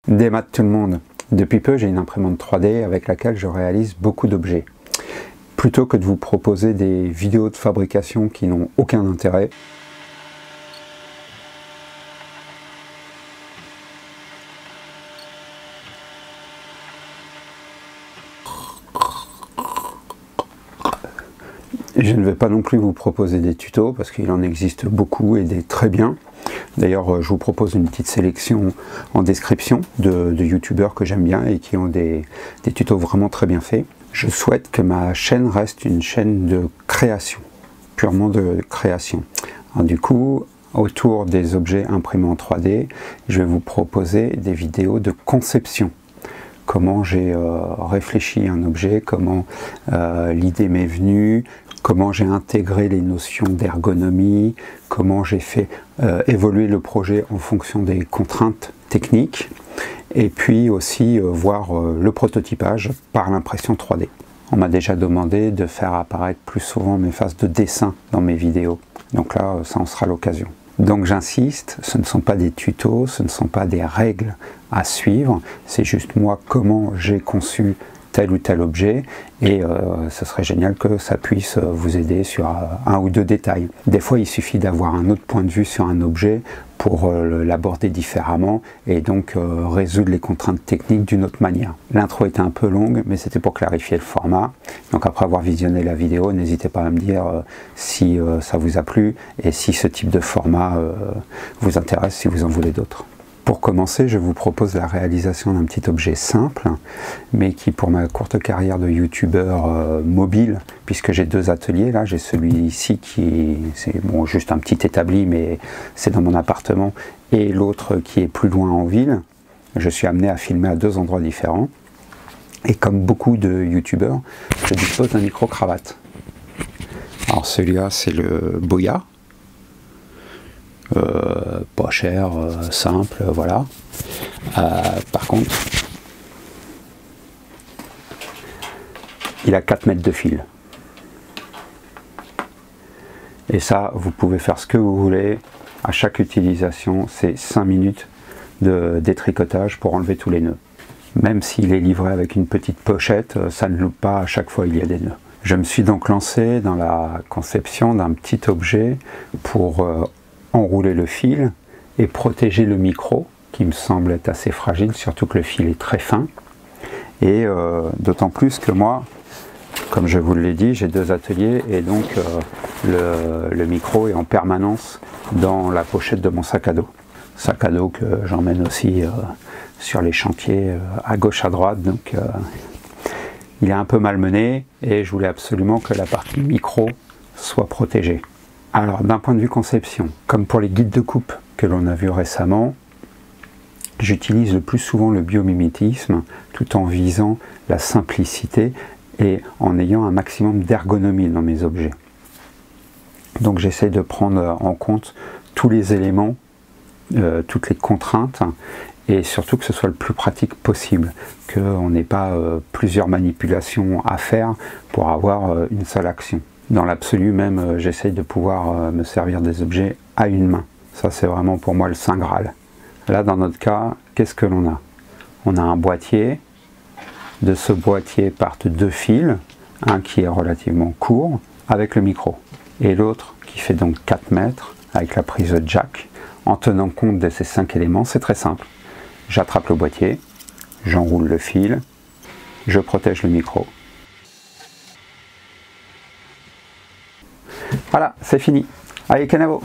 Des maths tout le monde. Depuis peu, j'ai une imprimante 3D avec laquelle je réalise beaucoup d'objets. Plutôt que de vous proposer des vidéos de fabrication qui n'ont aucun intérêt, je ne vais pas non plus vous proposer des tutos parce qu'il en existe beaucoup et des très bien. D'ailleurs, je vous propose une petite sélection en description de youtubeurs que j'aime bien et qui ont des tutos vraiment très bien faits. Je souhaite que ma chaîne reste une chaîne de création, purement de création. Alors, du coup, autour des objets imprimés en 3D, je vais vous proposer des vidéos de conception. Comment j'ai réfléchi un objet, comment l'idée m'est venue, comment j'ai intégré les notions d'ergonomie, comment j'ai fait évoluer le projet en fonction des contraintes techniques, et puis aussi voir le prototypage par l'impression 3D. On m'a déjà demandé de faire apparaître plus souvent mes phases de dessin dans mes vidéos, donc là ça en sera l'occasion. Donc j'insiste, ce ne sont pas des tutos, ce ne sont pas des règles à suivre, c'est juste moi comment j'ai conçu tel ou tel objet, et ce serait génial que ça puisse vous aider sur un ou deux détails. Des fois il suffit d'avoir un autre point de vue sur un objet pour l'aborder différemment et donc résoudre les contraintes techniques d'une autre manière. L'intro était un peu longue, mais c'était pour clarifier le format. Donc après avoir visionné la vidéo, n'hésitez pas à me dire si ça vous a plu et si ce type de format vous intéresse, si vous en voulez d'autres. Pour commencer, je vous propose la réalisation d'un petit objet simple, mais qui pour ma courte carrière de youtubeur mobile, puisque j'ai deux ateliers, là j'ai celui-ci qui c'est bon, juste un petit établi, mais c'est dans mon appartement, et l'autre qui est plus loin en ville, je suis amené à filmer à deux endroits différents, et comme beaucoup de youtubeurs, je dispose d'un micro-cravate. Alors celui-là c'est le Boya. Pas cher, simple, voilà. Par contre, il a 4 mètres de fil. Et ça, vous pouvez faire ce que vous voulez. À chaque utilisation, c'est 5 minutes de détricotage pour enlever tous les nœuds. Même s'il est livré avec une petite pochette, ça ne loupe pas, à chaque fois il y a des nœuds. Je me suis donc lancé dans la conception d'un petit objet pour enrouler le fil et protéger le micro qui me semble être assez fragile, surtout que le fil est très fin, et d'autant plus que moi, comme je vous l'ai dit, j'ai deux ateliers et donc le micro est en permanence dans la pochette de mon sac à dos que j'emmène aussi sur les chantiers à gauche à droite, donc il est un peu malmené et je voulais absolument que la partie micro soit protégée. Alors d'un point de vue conception, comme pour les guides de coupe que l'on a vu récemment, j'utilise le plus souvent le biomimétisme tout en visant la simplicité et en ayant un maximum d'ergonomie dans mes objets. Donc j'essaie de prendre en compte tous les éléments, toutes les contraintes, et surtout que ce soit le plus pratique possible, qu'on n'ait pas plusieurs manipulations à faire pour avoir une seule action. Dans l'absolu même, j'essaye de pouvoir me servir des objets à une main. Ça, c'est vraiment pour moi le Saint Graal. Là, dans notre cas, qu'est-ce que l'on a? On a un boîtier. De ce boîtier partent deux fils, un qui est relativement court, avec le micro, et l'autre qui fait donc 4 mètres, avec la prise jack. En tenant compte de ces 5 éléments, c'est très simple. J'attrape le boîtier, j'enroule le fil, je protège le micro. Voilà, c'est fini. Allez, canavo!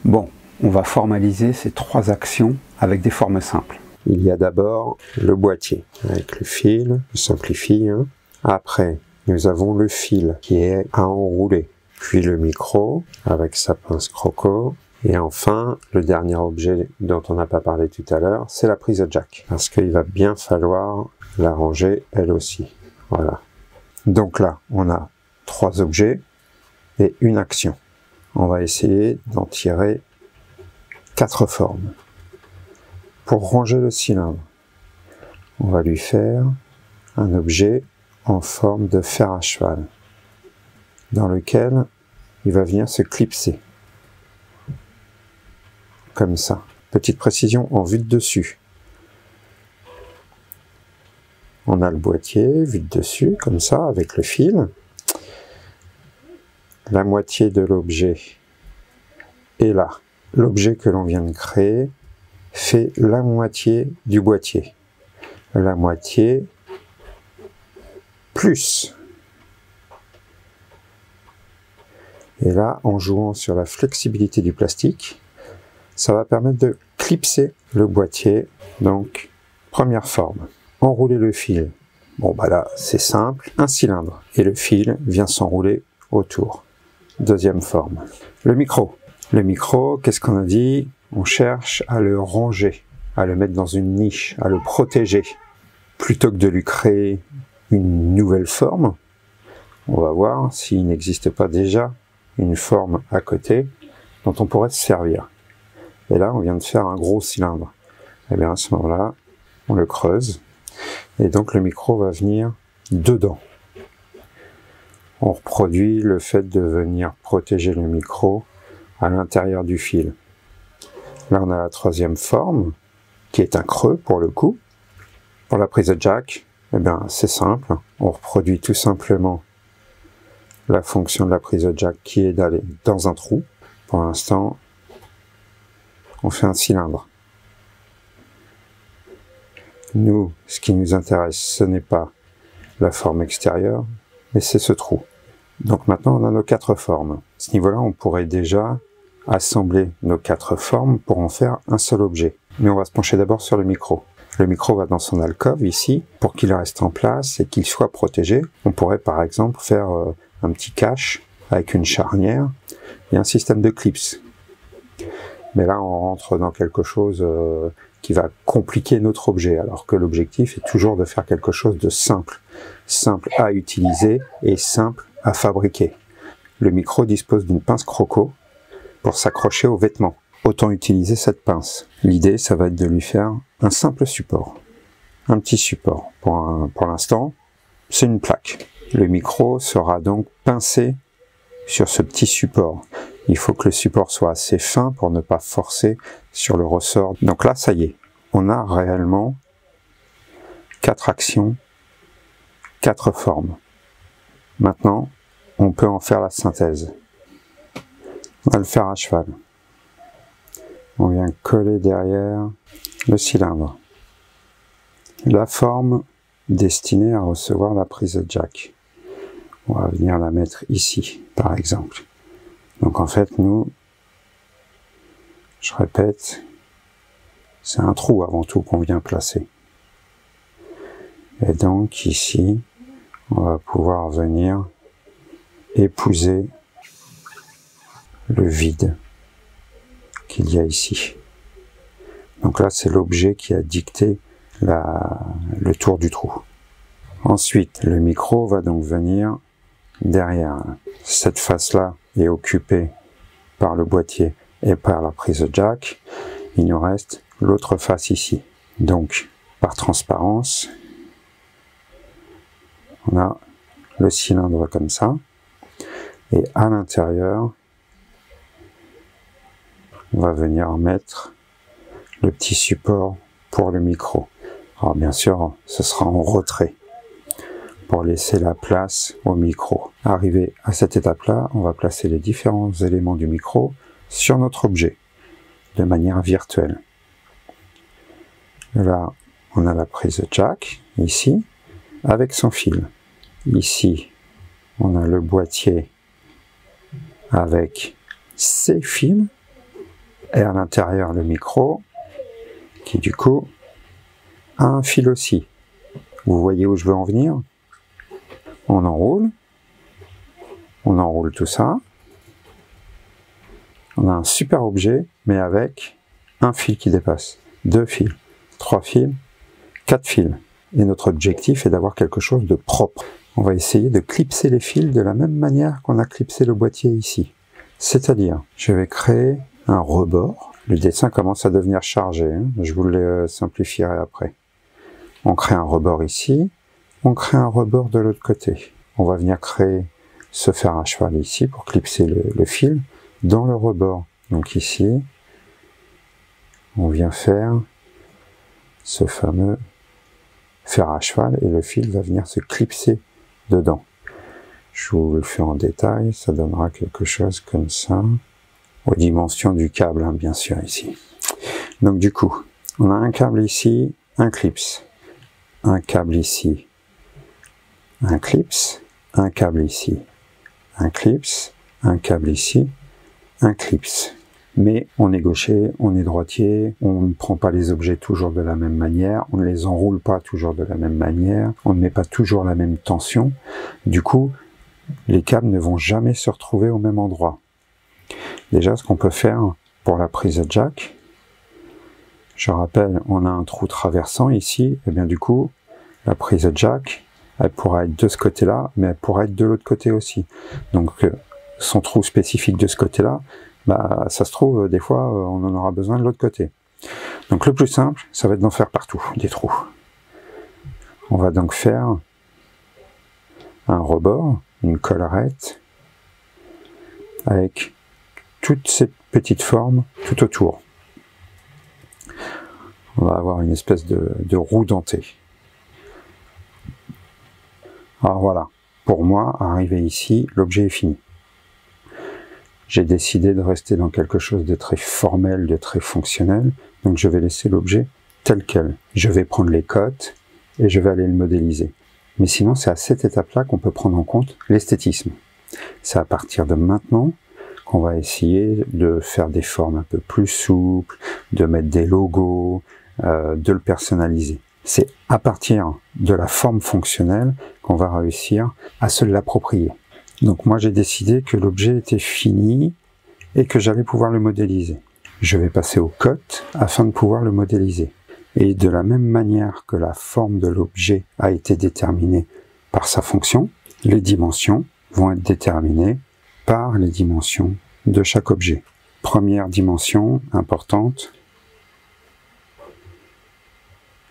Bon, on va formaliser ces 3 actions avec des formes simples. Il y a d'abord le boîtier avec le fil, je simplifie. Après, nous avons le fil qui est à enrouler. Puis le micro avec sa pince croco. Et enfin, le dernier objet dont on n'a pas parlé tout à l'heure, c'est la prise jack. Parce qu'il va bien falloir la ranger elle aussi. Voilà. Donc là, on a 3 objets et une action. On va essayer d'en tirer 4 formes. Pour ranger le cylindre, on va lui faire un objet en forme de fer à cheval, dans lequel il va venir se clipser. Comme ça. Petite précision en vue de dessus. on a le boîtier vu de dessus, comme ça, avec le fil. La moitié de l'objet est là. L'objet que l'on vient de créer fait la moitié du boîtier. La moitié plus. Et là, en jouant sur la flexibilité du plastique, ça va permettre de clipser le boîtier. Donc, première forme, enrouler le fil. Bon, bah là, c'est simple, un cylindre. Et le fil vient s'enrouler autour. Deuxième forme, le micro. Le micro, qu'est-ce qu'on a dit? On cherche à le ranger, à le mettre dans une niche, à le protéger. Plutôt que de lui créer une nouvelle forme, on va voir s'il n'existe pas déjà une forme à côté dont on pourrait se servir. Et là, on vient de faire un gros cylindre. Et bien à ce moment-là, on le creuse. Et donc le micro va venir dedans. On reproduit le fait de venir protéger le micro à l'intérieur du fil. Là, on a la troisième forme, qui est un creux pour le coup. Pour la prise de jack, eh bien, c'est simple. On reproduit tout simplement la fonction de la prise de jack qui est d'aller dans un trou. Pour l'instant, on fait un cylindre. Nous, ce qui nous intéresse, ce n'est pas la forme extérieure, mais c'est ce trou. Donc maintenant, on a nos 4 formes. À ce niveau-là, on pourrait déjà assembler nos 4 formes pour en faire un seul objet. Mais on va se pencher d'abord sur le micro. Le micro va dans son alcôve ici, pour qu'il reste en place et qu'il soit protégé. On pourrait par exemple faire un petit cache avec une charnière et un système de clips. Mais là, on rentre dans quelque chose qui va compliquer notre objet, alors que l'objectif est toujours de faire quelque chose de simple. Simple à utiliser et simple à fabriquer. Le micro dispose d'une pince croco pour s'accrocher aux vêtements. Autant utiliser cette pince. L'idée, ça va être de lui faire un simple support. Un petit support. Pour l'instant, c'est une plaque. Le micro sera donc pincé sur ce petit support. Il faut que le support soit assez fin pour ne pas forcer sur le ressort. Donc là, ça y est, on a réellement 4 actions, 4 formes. Maintenant, on peut en faire la synthèse. On va le faire à cheval. On vient coller derrière le cylindre. La forme destinée à recevoir la prise de jack. On va venir la mettre ici, par exemple. Donc en fait, nous, je répète, c'est un trou avant tout qu'on vient placer. Et donc ici, on va pouvoir venir épouser le vide qu'il y a ici. Donc là, c'est l'objet qui a dicté le tour du trou. Ensuite, le micro va donc venir derrière. Cette face-là est occupée par le boîtier et par la prise de jack. Il nous reste l'autre face ici. Donc, par transparence, on a le cylindre comme ça. Et à l'intérieur, on va venir mettre le petit support pour le micro. Alors bien sûr, ce sera en retrait pour laisser la place au micro. Arrivé à cette étape-là, on va placer les différents éléments du micro sur notre objet, de manière virtuelle. Là, on a la prise de jack, ici, avec son fil. Ici, on a le boîtier avec ses fils, et à l'intérieur le micro, qui du coup a un fil aussi. Vous voyez où je veux en venir? On enroule tout ça. On a un super objet, mais avec un fil qui dépasse, 2 fils, 3 fils, 4 fils. Et notre objectif est d'avoir quelque chose de propre. On va essayer de clipser les fils de la même manière qu'on a clipsé le boîtier ici. C'est-à-dire, je vais créer un rebord. Le dessin commence à devenir chargé, hein. Je vous le simplifierai après. On crée un rebord ici, on crée un rebord de l'autre côté. On va venir créer ce fer à cheval ici pour clipser le fil dans le rebord. Donc ici, on vient faire ce fameux fer à cheval et le fil va venir se clipser dedans. Je vous le fais en détail, ça donnera quelque chose comme ça, aux dimensions du câble, hein, bien sûr, ici. Donc du coup, on a un câble ici, un clips, un câble ici, un clips, un câble ici, un clips, un câble ici, un clips. Mais on est gaucher, on est droitier, on ne prend pas les objets toujours de la même manière, on ne les enroule pas toujours de la même manière, on ne met pas toujours la même tension. Du coup, les câbles ne vont jamais se retrouver au même endroit. Déjà, ce qu'on peut faire pour la prise jack, je rappelle, on a un trou traversant ici, et bien du coup, la prise jack, elle pourra être de ce côté-là, mais elle pourra être de l'autre côté aussi. Donc, son trou spécifique de ce côté-là, bah, ça se trouve, des fois, on en aura besoin de l'autre côté. Donc, le plus simple, ça va être d'en faire partout, des trous. On va donc faire un rebord, une collerette, avec toutes ces petites formes tout autour. On va avoir une espèce de roue dentée. Alors voilà, pour moi, arrivé ici, l'objet est fini. J'ai décidé de rester dans quelque chose de très formel, de très fonctionnel, donc je vais laisser l'objet tel quel. Je vais prendre les cotes et je vais aller le modéliser. Mais sinon, c'est à cette étape-là qu'on peut prendre en compte l'esthétisme. C'est à partir de maintenant qu'on va essayer de faire des formes un peu plus souples, de mettre des logos, de le personnaliser. C'est à partir de la forme fonctionnelle qu'on va réussir à se l'approprier. Donc moi j'ai décidé que l'objet était fini et que j'allais pouvoir le modéliser. Je vais passer aux cotes afin de pouvoir le modéliser. Et de la même manière que la forme de l'objet a été déterminée par sa fonction, les dimensions vont être déterminées par les dimensions de chaque objet. Première dimension importante,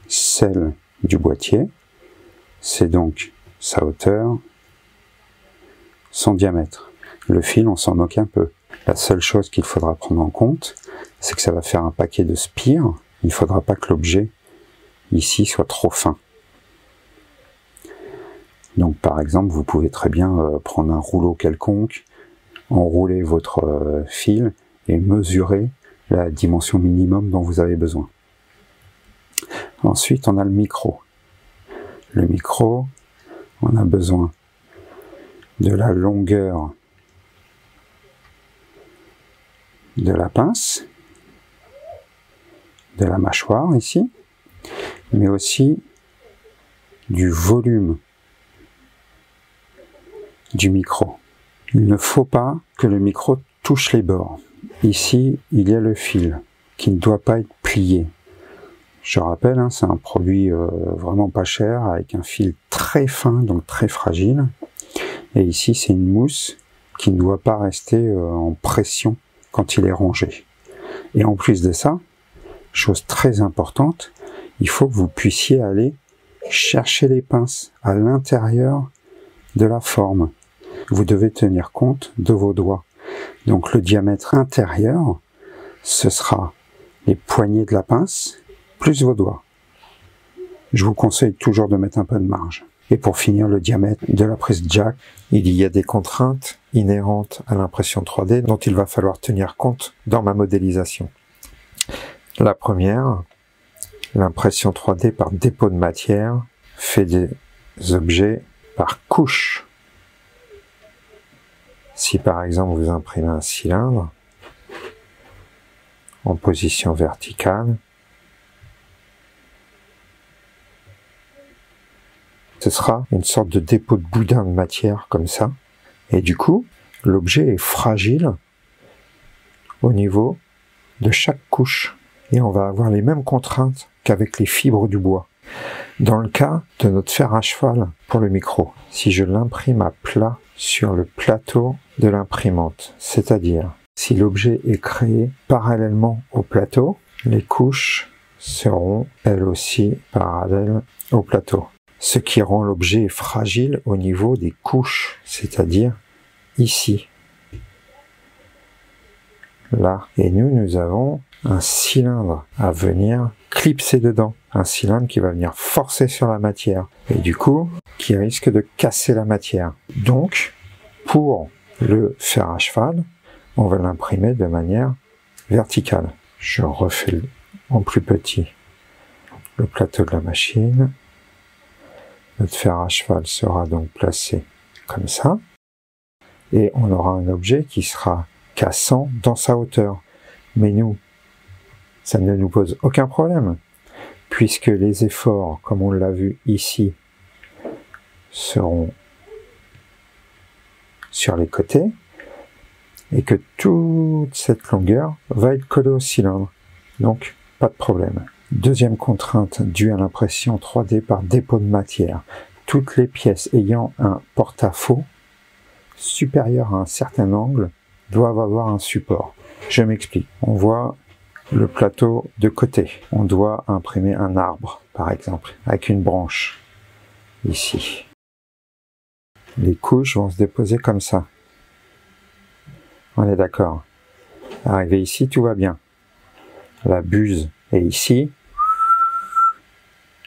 celle du boîtier, c'est donc sa hauteur, son diamètre. Le fil, on s'en moque un peu. La seule chose qu'il faudra prendre en compte, c'est que ça va faire un paquet de spires. Il ne faudra pas que l'objet, ici, soit trop fin. Donc, par exemple, vous pouvez très bien prendre un rouleau quelconque, enrouler votre fil et mesurer la dimension minimum dont vous avez besoin. Ensuite, on a le micro. Le micro, on a besoin de la longueur de la pince, de la mâchoire ici, mais aussi du volume du micro. Il ne faut pas que le micro touche les bords. Ici, il y a le fil qui ne doit pas être plié. Je rappelle, hein, c'est un produit vraiment pas cher, avec un fil très fin, donc très fragile. Et ici, c'est une mousse qui ne doit pas rester en pression quand il est rongé. Et en plus de ça, chose très importante, il faut que vous puissiez aller chercher les pinces à l'intérieur de la forme. Vous devez tenir compte de vos doigts. Donc le diamètre intérieur, ce sera les poignées de la pince, plus vos doigts. Je vous conseille toujours de mettre un peu de marge. Et pour finir, le diamètre de la prise jack, il y a des contraintes inhérentes à l'impression 3D dont il va falloir tenir compte dans ma modélisation. La première, l'impression 3D par dépôt de matière fait des objets par couche. Si par exemple vous imprimez un cylindre en position verticale, ce sera une sorte de dépôt de boudin de matière comme ça. Et du coup, l'objet est fragile au niveau de chaque couche. Et on va avoir les mêmes contraintes qu'avec les fibres du bois. Dans le cas de notre fer à cheval pour le micro, si je l'imprime à plat sur le plateau de l'imprimante, c'est-à-dire si l'objet est créé parallèlement au plateau, les couches seront elles aussi parallèles au plateau. Ce qui rend l'objet fragile au niveau des couches, c'est-à-dire ici, là. Et nous avons un cylindre à venir clipser dedans un cylindre qui va venir forcer sur la matière et du coup qui risque de casser la matière. Donc pour le fer à cheval, on va l'imprimer de manière verticale. Je refais en plus petit le plateau de la machine. Notre fer à cheval sera donc placé comme ça et on aura un objet qui sera cassant dans sa hauteur. Mais nous, ça ne nous pose aucun problème puisque les efforts, comme on l'a vu ici, seront sur les côtés et que toute cette longueur va être collée au cylindre. Donc, pas de problème. Deuxième contrainte due à l'impression 3D par dépôt de matière. Toutes les pièces ayant un porte-à-faux supérieur à un certain angle doivent avoir un support. Je m'explique. On voit le plateau de côté. On doit imprimer un arbre, par exemple, avec une branche. Ici. Les couches vont se déposer comme ça. On est d'accord. Arrivé ici, tout va bien. La buse est ici.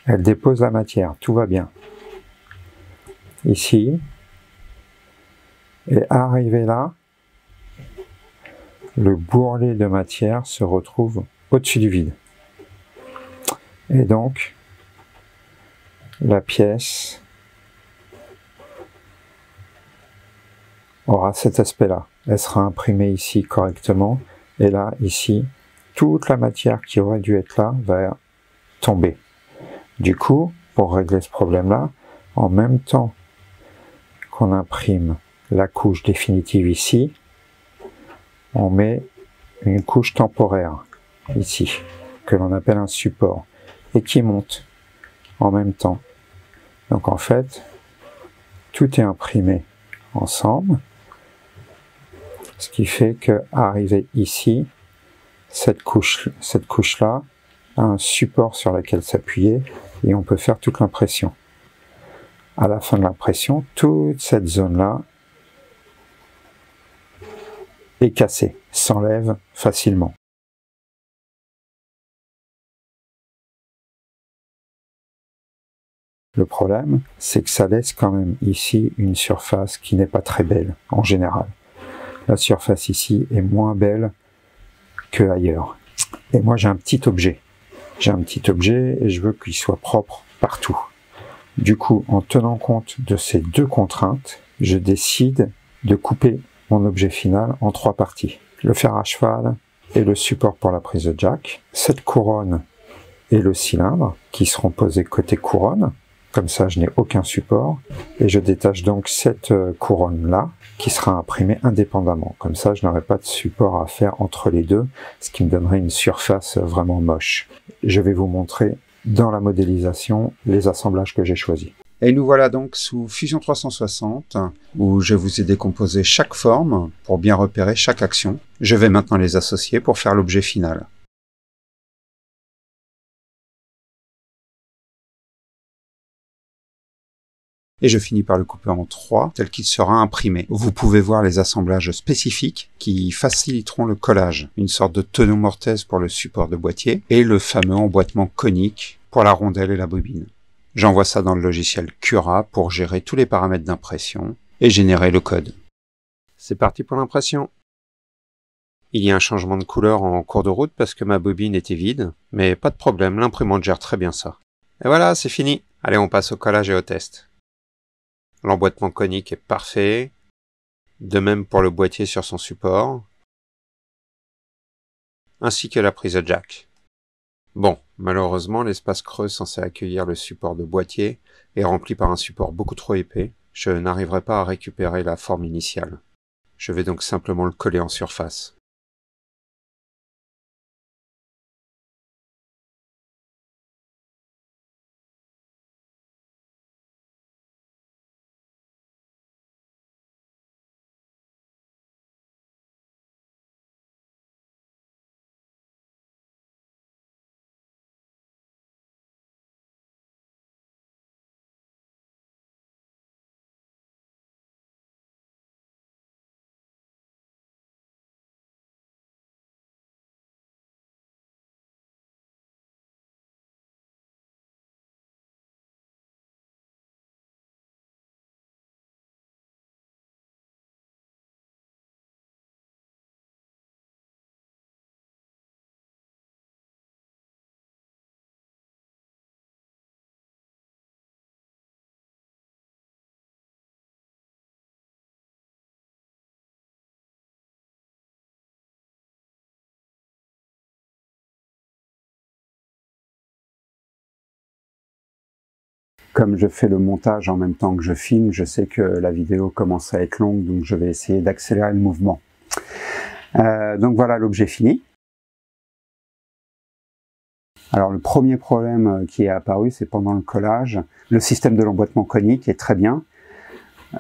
Elle dépose la matière, tout va bien. Ici. Et arrivé là, le bourrelet de matière se retrouve au-dessus du vide. Et donc, la pièce aura cet aspect-là. Elle sera imprimée ici correctement. Et là, ici, toute la matière qui aurait dû être là va tomber. Du coup, pour régler ce problème-là, en même temps qu'on imprime la couche définitive ici, on met une couche temporaire ici, que l'on appelle un support, et qui monte en même temps. Donc en fait, tout est imprimé ensemble, ce qui fait que arrivé ici, cette couche-là a un support sur lequel s'appuyer et on peut faire toute l'impression. À la fin de l'impression, toute cette zone-là est cassée, s'enlève facilement. Le problème, c'est que ça laisse quand même ici une surface qui n'est pas très belle, en général. La surface ici est moins belle que ailleurs. Et moi j'ai un petit objet. J'ai un petit objet et je veux qu'il soit propre partout. Du coup, en tenant compte de ces deux contraintes, je décide de couper mon objet final en trois parties. Le fer à cheval et le support pour la prise de jack, cette couronne et le cylindre qui seront posés côté couronne. Comme ça, je n'ai aucun support. Et je détache donc cette couronne-là qui sera imprimée indépendamment. Comme ça, je n'aurai pas de support à faire entre les deux, ce qui me donnerait une surface vraiment moche. Je vais vous montrer dans la modélisation les assemblages que j'ai choisis. Et nous voilà donc sous Fusion 360, où je vous ai décomposé chaque forme pour bien repérer chaque action. Je vais maintenant les associer pour faire l'objet final. Et je finis par le couper en 3, tel qu'il sera imprimé. Vous pouvez voir les assemblages spécifiques qui faciliteront le collage. Une sorte de tonneau mortaise pour le support de boîtier, et le fameux emboîtement conique pour la rondelle et la bobine. J'envoie ça dans le logiciel Cura pour gérer tous les paramètres d'impression et générer le code. C'est parti pour l'impression. Il y a un changement de couleur en cours de route parce que ma bobine était vide, mais pas de problème, l'imprimante gère très bien ça. Et voilà, c'est fini. Allez, on passe au collage et au test. L'emboîtement conique est parfait, de même pour le boîtier sur son support, ainsi que la prise jack. Bon, malheureusement, l'espace creux censé accueillir le support de boîtier est rempli par un support beaucoup trop épais. Je n'arriverai pas à récupérer la forme initiale. Je vais donc simplement le coller en surface. Comme je fais le montage en même temps que je filme, je sais que la vidéo commence à être longue, donc je vais essayer d'accélérer le mouvement. Donc voilà l'objet fini. Alors le premier problème qui est apparu, c'est pendant le collage. Le système de l'emboîtement conique est très bien.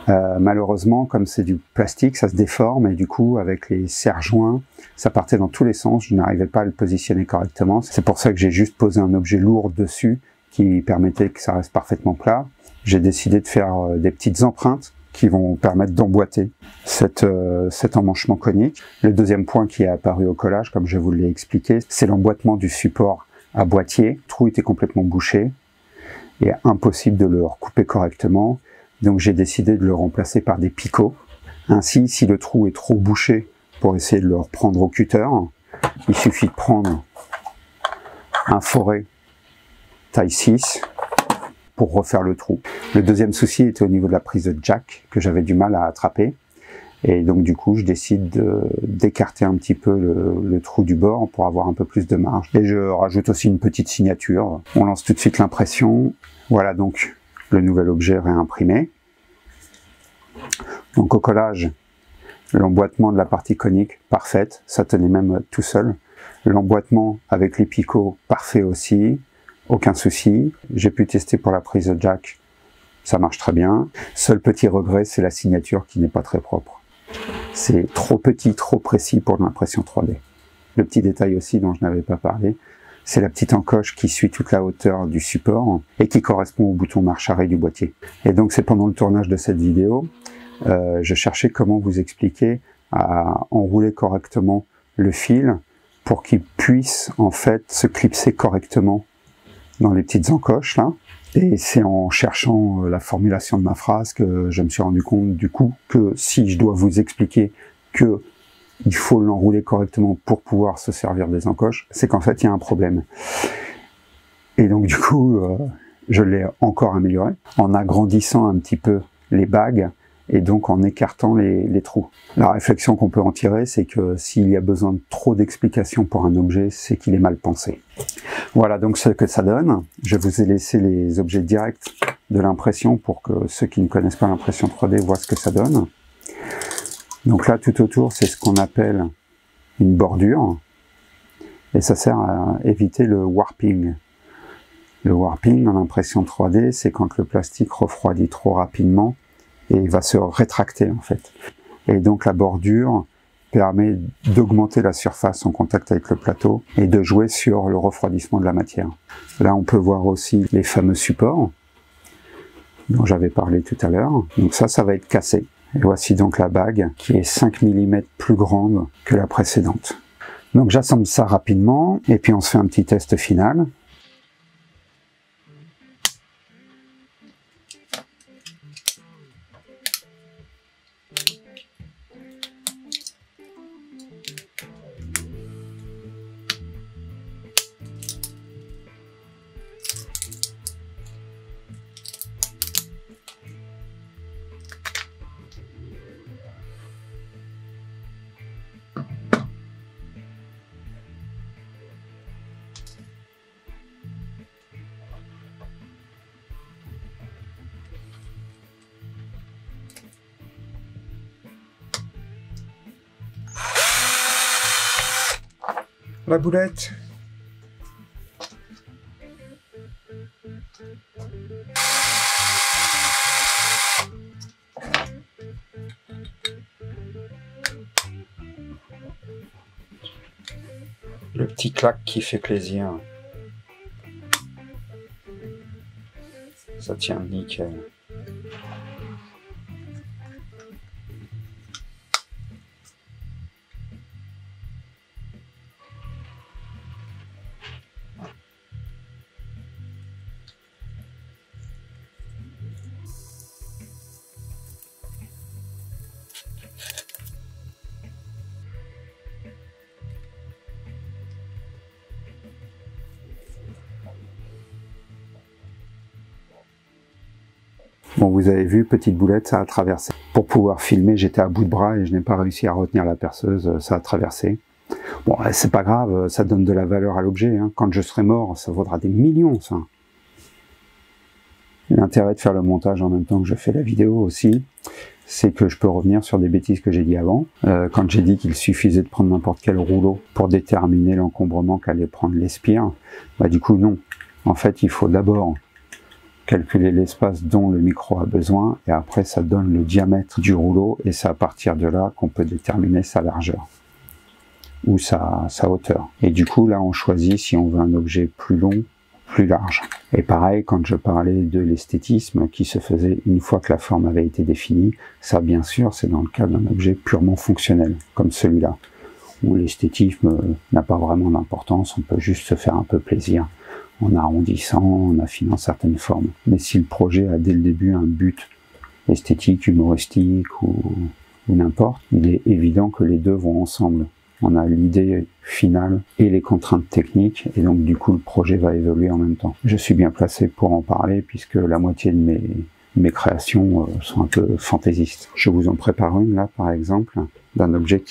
Malheureusement, comme c'est du plastique, ça se déforme et du coup, avec les serre-joints, ça partait dans tous les sens. Je n'arrivais pas à le positionner correctement. C'est pour ça que j'ai juste posé un objet lourd dessus qui permettait que ça reste parfaitement plat. J'ai décidé de faire des petites empreintes qui vont permettre d'emboîter cet emmanchement conique. Le deuxième point qui est apparu au collage, comme je vous l'ai expliqué, c'est l'emboîtement du support à boîtier. Le trou était complètement bouché et impossible de le recouper correctement. Donc j'ai décidé de le remplacer par des picots. Ainsi, si le trou est trop bouché pour essayer de le reprendre au cutter, il suffit de prendre un forêt taille 6 pour refaire le trou. Le deuxième souci était au niveau de la prise de jack que j'avais du mal à attraper. Et donc du coup, je décide d'écarter un petit peu le trou du bord pour avoir un peu plus de marge. Et je rajoute aussi une petite signature. On lance tout de suite l'impression. Voilà donc le nouvel objet réimprimé. Donc au collage, l'emboîtement de la partie conique, parfaite. Ça tenait même tout seul. L'emboîtement avec les picots, parfait aussi. Aucun souci. J'ai pu tester pour la prise de jack. Ça marche très bien. Seul petit regret, c'est la signature qui n'est pas très propre. C'est trop petit, trop précis pour l'impression 3D. Le petit détail aussi dont je n'avais pas parlé, c'est la petite encoche qui suit toute la hauteur du support et qui correspond au bouton marche arrêt du boîtier. Et donc c'est pendant le tournage de cette vidéo, je cherchais comment vous expliquer à enrouler correctement le fil pour qu'il puisse en fait se clipser correctement dans les petites encoches là. Et c'est en cherchant la formulation de ma phrase que je me suis rendu compte du coup que si je dois vous expliquer que il faut l'enrouler correctement pour pouvoir se servir des encoches, c'est qu'en fait il y a un problème. Et donc du coup, je l'ai encore amélioré en agrandissant un petit peu les bagues et donc en écartant les trous. La réflexion qu'on peut en tirer, c'est que s'il y a besoin de trop d'explications pour un objet, c'est qu'il est mal pensé. Voilà donc ce que ça donne. Je vous ai laissé les objets directs de l'impression pour que ceux qui ne connaissent pas l'impression 3D voient ce que ça donne. Donc là, tout autour, c'est ce qu'on appelle une bordure. Et ça sert à éviter le warping. Le warping dans l'impression 3D, c'est quand le plastique refroidit trop rapidement et il va se rétracter en fait. Et donc la bordure permet d'augmenter la surface en contact avec le plateau et de jouer sur le refroidissement de la matière. Là on peut voir aussi les fameux supports dont j'avais parlé tout à l'heure. Donc ça va être cassé. Et voici donc la bague qui est 5 mm plus grande que la précédente. Donc j'assemble ça rapidement et puis on se fait un petit test final. La boulette. Le petit clac qui fait plaisir. Ça tient nickel. Bon, vous avez vu, petite boulette, ça a traversé. Pour pouvoir filmer, j'étais à bout de bras et je n'ai pas réussi à retenir la perceuse, ça a traversé. Bon, c'est pas grave, ça donne de la valeur à l'objet, hein. Quand je serai mort, ça vaudra des millions, ça. L'intérêt de faire le montage en même temps que je fais la vidéo aussi, c'est que je peux revenir sur des bêtises que j'ai dit avant. Quand j'ai dit qu'il suffisait de prendre n'importe quel rouleau pour déterminer l'encombrement qu'allait prendre l'Espire, bah du coup non. En fait, il faut d'abord calculer l'espace dont le micro a besoin, et après ça donne le diamètre du rouleau, et c'est à partir de là qu'on peut déterminer sa largeur ou sa hauteur. Et du coup là on choisit si on veut un objet plus long, plus large. Et pareil, quand je parlais de l'esthétisme qui se faisait une fois que la forme avait été définie, ça bien sûr c'est dans le cas d'un objet purement fonctionnel, comme celui-là, où l'esthétisme n'a pas vraiment d'importance, on peut juste se faire un peu plaisir en arrondissant, en affinant certaines formes. Mais si le projet a dès le début un but esthétique, humoristique ou n'importe, il est évident que les deux vont ensemble. On a l'idée finale et les contraintes techniques, et donc du coup le projet va évoluer en même temps. Je suis bien placé pour en parler puisque la moitié de mes créations sont un peu fantaisistes. Je vous en prépare une là par exemple, d'un objet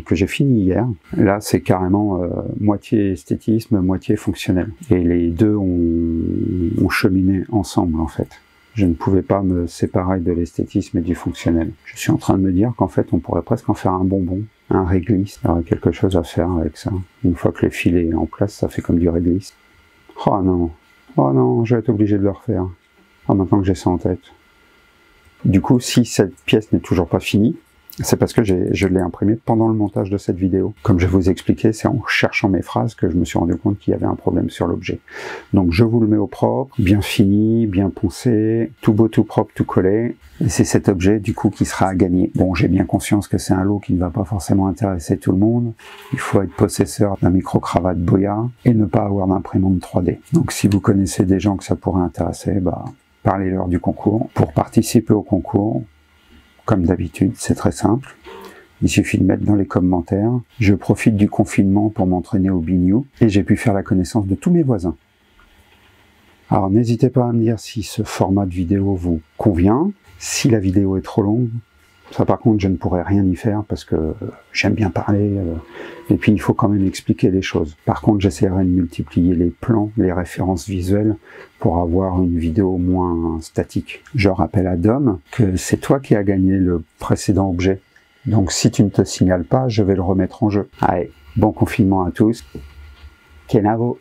que j'ai fini hier. Là c'est carrément moitié esthétisme, moitié fonctionnel. Et les deux ont cheminé ensemble en fait. Je ne pouvais pas me séparer de l'esthétisme et du fonctionnel. Je suis en train de me dire qu'en fait on pourrait presque en faire un bonbon, un réglisse. Il y aurait quelque chose à faire avec ça. Une fois que le fil est en place, ça fait comme du réglisse. Oh non, je vais être obligé de le refaire. Oh, maintenant que j'ai ça en tête. Du coup, si cette pièce n'est toujours pas finie, c'est parce que je l'ai imprimée pendant le montage de cette vidéo. Comme je vous ai expliqué, c'est en cherchant mes phrases que je me suis rendu compte qu'il y avait un problème sur l'objet. Donc je vous le mets au propre, bien fini, bien poncé, tout beau, tout propre, tout collé. Et c'est cet objet du coup qui sera à gagner. Bon, j'ai bien conscience que c'est un lot qui ne va pas forcément intéresser tout le monde. Il faut être possesseur d'un micro-cravate Boya et ne pas avoir d'imprimante 3D. Donc si vous connaissez des gens que ça pourrait intéresser, bah, parlez-leur du concours. Pour participer au concours, comme d'habitude, c'est très simple. Il suffit de mettre dans les commentaires « Je profite du confinement pour m'entraîner au bignou et j'ai pu faire la connaissance de tous mes voisins ». Alors n'hésitez pas à me dire si ce format de vidéo vous convient. Si la vidéo est trop longue, ça par contre je ne pourrai rien y faire parce que j'aime bien parler et puis il faut quand même expliquer les choses. Par contre j'essaierai de multiplier les plans, les références visuelles pour avoir une vidéo moins statique. Je rappelle à Dom que c'est toi qui as gagné le précédent objet. Donc si tu ne te signales pas, je vais le remettre en jeu. Allez, bon confinement à tous. Kenavo.